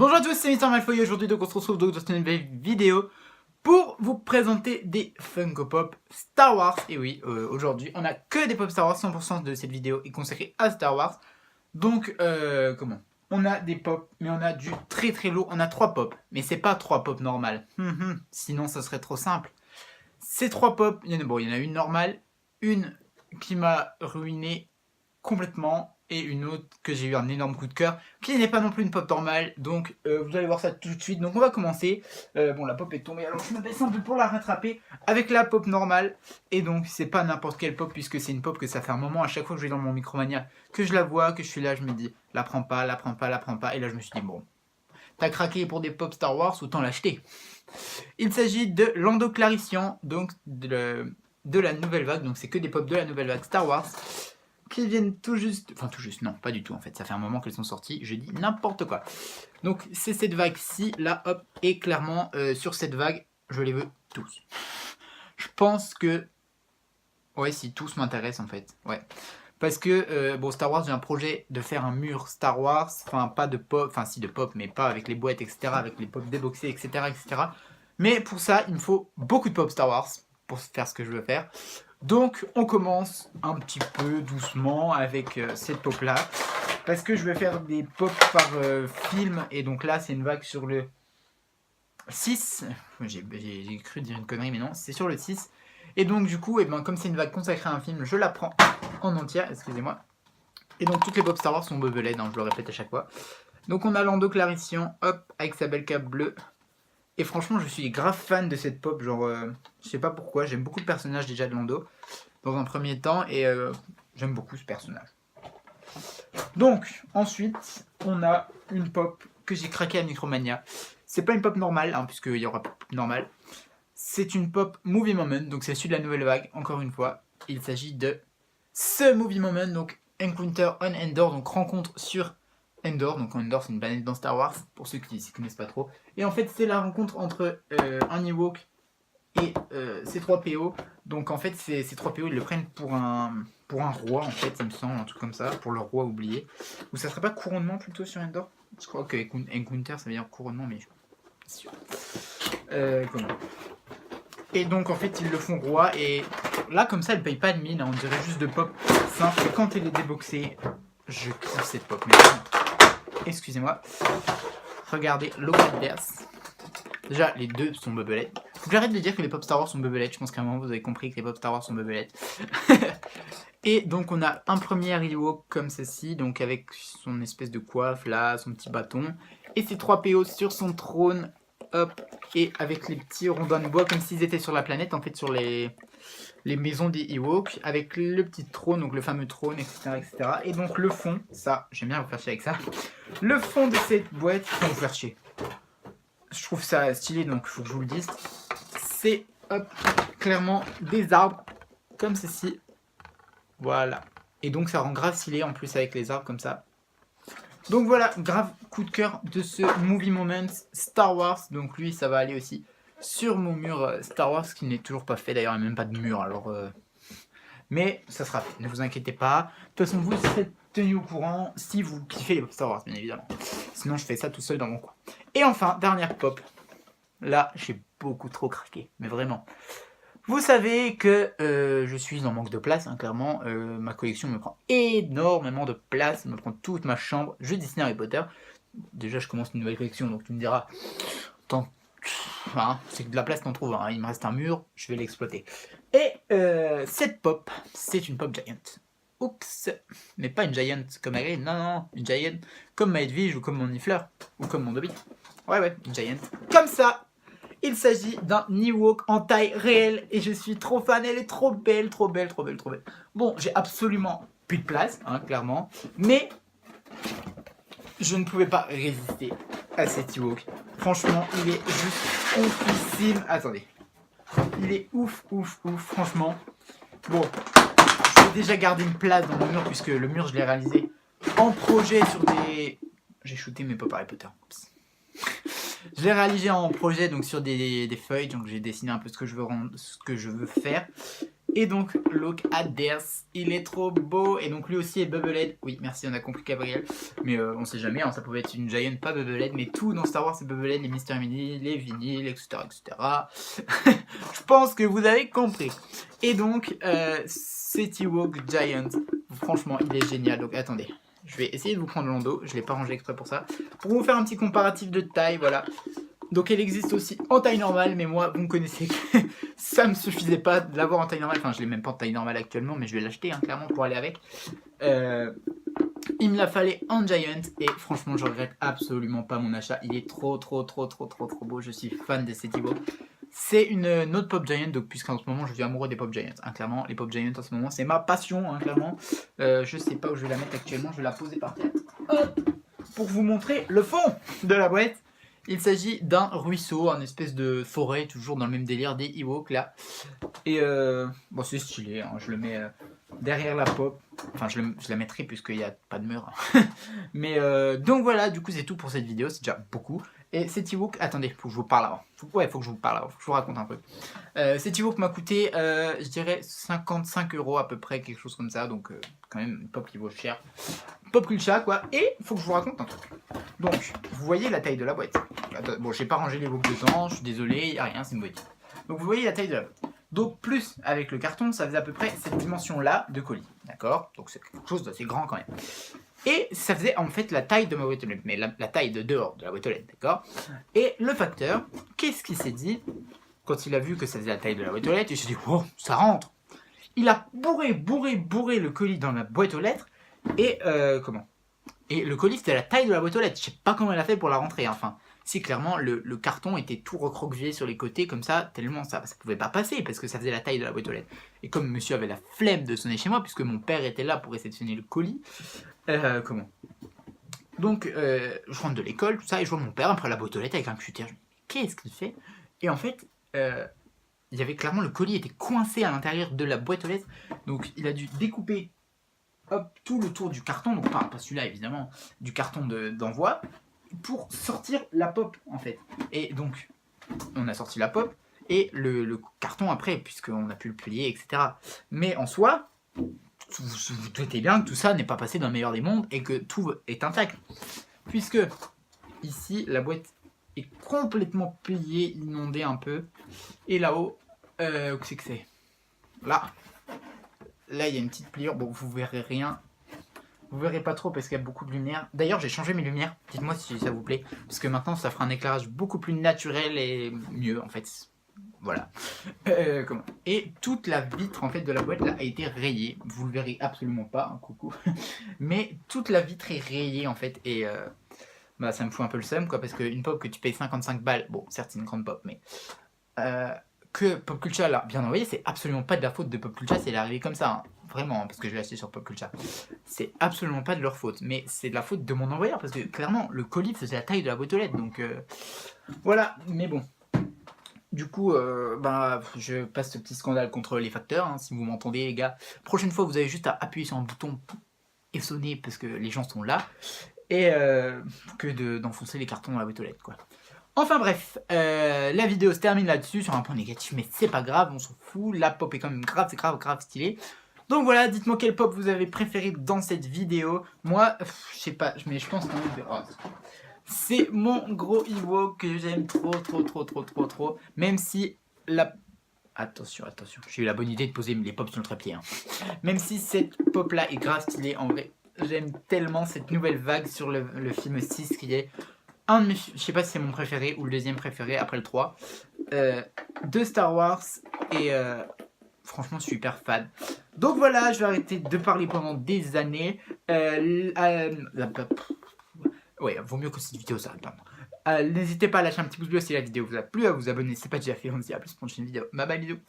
Bonjour à tous, c'est Mister Malfoy. Aujourd'hui, on se retrouve donc dans une nouvelle vidéo pour vous présenter des Funko Pop Star Wars. Et oui, aujourd'hui, on a que des Pop Star Wars. 100% de cette vidéo est consacrée à Star Wars. Donc, on a des Pop, mais on a du très très lourd. On a 3 Pop, mais c'est pas 3 Pop normales. Sinon, ça serait trop simple. Ces 3 Pop, il y en a une normale, une qui m'a ruiné complètement, et une autre que j'ai eu un énorme coup de cœur, qui n'est pas non plus une pop normale, donc vous allez voir ça tout de suite. Donc on va commencer, bon la pop est tombée, alors je me baisse un peu pour la rattraper, avec la pop normale, et donc c'est pas n'importe quelle pop, puisque c'est une pop que ça fait un moment, à chaque fois que je vais dans mon Micromania, que je la vois, que je suis là, je me dis, la prends pas, la prends pas, la prends pas, et là je me suis dit, bon, t'as craqué pour des pop Star Wars, autant l'acheter. Il s'agit de Lando Calrissian, donc de la nouvelle vague, donc c'est que des pop de la nouvelle vague Star Wars, qui viennent tout juste, non, pas du tout en fait, ça fait un moment qu'elles sont sorties, je dis n'importe quoi. Donc c'est cette vague-ci, là, hop, et clairement, sur cette vague, je les veux tous. Je pense que, ouais, si tous m'intéressent en fait, ouais. Parce que, bon, Star Wars, j'ai un projet de faire un mur Star Wars, enfin pas de pop, enfin si de pop, mais pas avec les boîtes, etc., avec les pop déboxés, etc., etc. Mais pour ça, il me faut beaucoup de pop Star Wars, pour faire ce que je veux faire. Donc on commence un petit peu doucement avec cette pop là, parce que je vais faire des pop par film, et donc là c'est une vague sur le 6, j'ai cru dire une connerie mais non, c'est sur le 6, et donc du coup, comme c'est une vague consacrée à un film, je la prends en entière, excusez-moi, et donc toutes les pop Star Wars sont bubblées, je le répète à chaque fois. Donc on a Lando Calrissian, hop, avec sa belle cape bleue. Et franchement, je suis grave fan de cette pop, genre, je sais pas pourquoi, j'aime beaucoup le personnage déjà de Lando, dans un premier temps, et j'aime beaucoup ce personnage. Donc, ensuite, on a une pop que j'ai craqué à Micromania. C'est pas une pop normale, puisqu'il y aura pas de pop normale. C'est une pop Movie Moment, donc c'est celui de la nouvelle vague, encore une fois. Il s'agit de ce Movie Moment, donc Encounter on Endor, donc rencontre sur Endor, donc Endor c'est une planète dans Star Wars, pour ceux qui ne connaissent pas trop. Et en fait c'est la rencontre entre un Ewok et C3PO. Donc en fait ces C3PO ils le prennent pour un roi en fait, il me semble, un truc comme ça, pour le roi oublié. Ou ça serait pas couronnement plutôt sur Endor? Je crois que Encounter ça veut dire couronnement, mais je suis pas sûr. Comment Et donc en fait ils le font roi, et là comme ça elle paye pas de mine, on dirait juste de pop simple. Et quand elle est déboxée, je kiffe cette pop. Mais excusez-moi. Regardez l'Opadverse. Déjà les deux sont bubelettes. Faut que j'arrête de dire que les pop Star Wars sont bubelettes, je pense qu'à un moment vous avez compris que les pop Star Wars sont bubelettes. Et donc on a un premier Ewok comme ceci, donc avec son espèce de coiffe là, son petit bâton, et ses 3 PO sur son trône, hop, et avec les petits rondins de bois comme s'ils étaient sur la planète, en fait sur les maisons des Ewoks, avec le petit trône, donc le fameux trône, etc., etc. Et donc le fond, ça, j'aime bien vous faire chier avec ça, le fond de cette boîte, enfin vous faire chier, je trouve ça stylé, donc il faut que je vous le dise, c'est, hop, clairement des arbres, comme ceci, voilà. Et donc ça rend grave stylé en plus avec les arbres comme ça. Donc voilà, grave coup de cœur de ce Movie Moment Star Wars. Donc lui ça va aller aussi sur mon mur Star Wars, qui n'est toujours pas fait d'ailleurs, il n'y a même pas de mur, alors mais ça sera fait, ne vous inquiétez pas. De toute façon vous serez tenu au courant si vous kiffez les pop Star Wars bien évidemment. Sinon je fais ça tout seul dans mon coin. Et enfin, dernière pop. Là j'ai beaucoup trop craqué, mais vraiment. Vous savez que je suis en manque de place, clairement. Ma collection me prend énormément de place, me prend toute ma chambre. Je dessine Harry Potter. Déjà, je commence une nouvelle collection, donc tu me diras, c'est que de la place t'en trouves. Il me reste un mur, je vais l'exploiter. Et cette pop, c'est une pop Giant. Oups, mais pas une Giant comme Hagrid, non, une Giant comme ma Edwige ou comme mon Nifleur, ou comme mon Dobby. Ouais, une Giant. Comme ça. Il s'agit d'un Ewok en taille réelle, et je suis trop fan, elle est trop belle, trop belle, trop belle, trop belle. Bon, j'ai absolument plus de place, clairement, mais je ne pouvais pas résister à cet Ewok. Franchement, il est juste oufissime. Attendez. Il est ouf, franchement. Bon, je vais déjà garder une place dans mon mur, puisque le mur, je l'ai réalisé en projet sur des... J'ai shooté mes pop Harry Potter. Oups. Je l'ai réalisé en projet, donc sur des feuilles, donc j'ai dessiné un peu ce que je veux faire. Et donc, look at this, il est trop beau. Et donc, lui aussi est Bubblehead. Oui, merci, on a compris Gabriel. Mais on sait jamais, hein, ça pouvait être une Giant, pas Bubblehead. Mais tout dans Star Wars, c'est Bubblehead, les Mystery Mini, les vinyles, etc. etc. Je pense que vous avez compris. Et donc, cet Ewok Giant, franchement, il est génial. Donc, attendez. Je vais essayer de vous prendre l'endos. Je ne l'ai pas rangé exprès pour ça. Pour vous faire un petit comparatif de taille, voilà. Donc elle existe aussi en taille normale, mais moi, vous me connaissez, ça me suffisait pas de l'avoir en taille normale. Enfin, je l'ai même pas en taille normale actuellement, mais je vais l'acheter, hein, clairement, pour aller avec. Il me la fallait en Giant, et franchement, je regrette absolument pas mon achat. Il est trop beau, je suis fan de cet Ewok. C'est une autre Pop Giant, donc puisqu'en ce moment, je suis amoureux des Pop Giants. Hein, clairement, les Pop Giants en ce moment, c'est ma passion, hein, clairement. Je sais pas où je vais la mettre actuellement, je vais la poser par terre. Hop, pour vous montrer le fond de la boîte. Il s'agit d'un ruisseau, un espèce de forêt, toujours dans le même délire des Ewoks là. Et bon, c'est stylé, hein, je le mets derrière la pop. Enfin, je la mettrai puisqu'il n'y a pas de mur. Mais donc voilà, du coup, c'est tout pour cette vidéo, c'est déjà beaucoup. Et cet Ewok, attendez, faut que je vous parle avant. Faut que je vous parle avant, faut que je vous raconte un peu. Cet Ewok m'a coûté, je dirais, 55 € à peu près, quelque chose comme ça. Donc, quand même, une pop qui vaut cher. Pop Kulcha, quoi. Et il faut que je vous raconte un truc. Donc, vous voyez la taille de la boîte. Bon, j'ai pas rangé les boucles dedans, je suis désolé, il n'y a rien, c'est une boîte. Donc, vous voyez la taille de la boîte. Donc, plus avec le carton, ça faisait à peu près cette dimension-là de colis. D'accord? Donc, c'est quelque chose d'assez grand quand même. Et ça faisait en fait la taille de ma boîte aux lettres, mais la taille de dehors de la boîte aux lettres, d'accord? Et le facteur, qu'est-ce qu'il s'est dit quand il a vu que ça faisait la taille de la boîte aux lettres? Il s'est dit, oh, ça rentre. Il a bourré le colis dans la boîte aux lettres. Et Et le colis c'était la taille de la boîte aux lettres. Je sais pas comment elle a fait pour la rentrer. Enfin, si clairement le carton était tout recroquevillé sur les côtés comme ça, tellement ça pouvait pas passer parce que ça faisait la taille de la boîte aux lettres. Et comme monsieur avait la flemme de sonner chez moi, puisque mon père était là pour réceptionner le colis, donc je rentre de l'école, tout ça, et je vois mon père après la boîte aux lettres avec un cutter. Je me dis, qu'est-ce qu'il fait? Et en fait, il y avait clairement le colis était coincé à l'intérieur de la boîte aux lettres. Donc il a dû découper tout le tour du carton, donc pas celui-là évidemment, du carton d'envoi, pour sortir la pop en fait. Et donc, on a sorti la pop et le carton après, puisqu'on a pu le plier, etc. Mais en soi, vous doutez bien que tout ça n'est pas passé dans le meilleur des mondes et que tout est intact. Puisque ici, la boîte est complètement pliée, inondée un peu. Et là-haut, où c'est que c'est? Là, il y a une petite pliure. Bon, vous verrez rien. Vous verrez pas trop parce qu'il y a beaucoup de lumière. D'ailleurs, j'ai changé mes lumières. Dites-moi si ça vous plaît. Parce que maintenant, ça fera un éclairage beaucoup plus naturel et mieux, en fait. Voilà. Et toute la vitre, en fait, de la boîte, là, a été rayée. Vous le verrez absolument pas, hein, coucou. Mais toute la vitre est rayée, en fait. Et bah, ça me fout un peu le seum, quoi. Parce qu'une pop que tu payes 55 balles, bon, certes, c'est une grande pop, mais... que Pop Culture l'a bien envoyé, c'est absolument pas de la faute de Pop Culture, c'est arrivé comme ça, hein. Vraiment, parce que je l'ai acheté sur Pop Culture. C'est absolument pas de leur faute, mais c'est de la faute de mon envoyeur, parce que clairement, le colis faisait la taille de la boîte aux lettres, donc voilà, mais bon. Du coup, bah, je passe ce petit scandale contre les facteurs, hein, si vous m'entendez les gars. Prochaine fois, vous avez juste à appuyer sur un bouton et sonner, parce que les gens sont là, et que d'enfoncer les cartons dans la boîte aux lettres, quoi. Enfin bref, la vidéo se termine là-dessus sur un point négatif, mais c'est pas grave, on s'en fout, la pop est quand même grave stylée. Donc voilà, dites-moi quelle pop vous avez préféré dans cette vidéo. Moi, je sais pas, mais je pense quand même que c'est mon gros Ewok que j'aime trop. Même si la... Attention, j'ai eu la bonne idée de poser les pops sur le trépied. Hein. Même si cette pop là est grave stylée, en vrai, j'aime tellement cette nouvelle vague sur le film 6 qui est... je sais pas si c'est mon préféré ou le deuxième préféré après le 3 de Star Wars et franchement super fan. Donc voilà, je vais arrêter de parler pendant des années. Ouais, vaut mieux que cette vidéo s'arrête maintenant. N'hésitez pas à lâcher un petit pouce bleu si la vidéo vous a plu, à vous abonner si ce n'est pas déjà fait. On se dit à plus pour une prochaine vidéo. Bye bye bisous.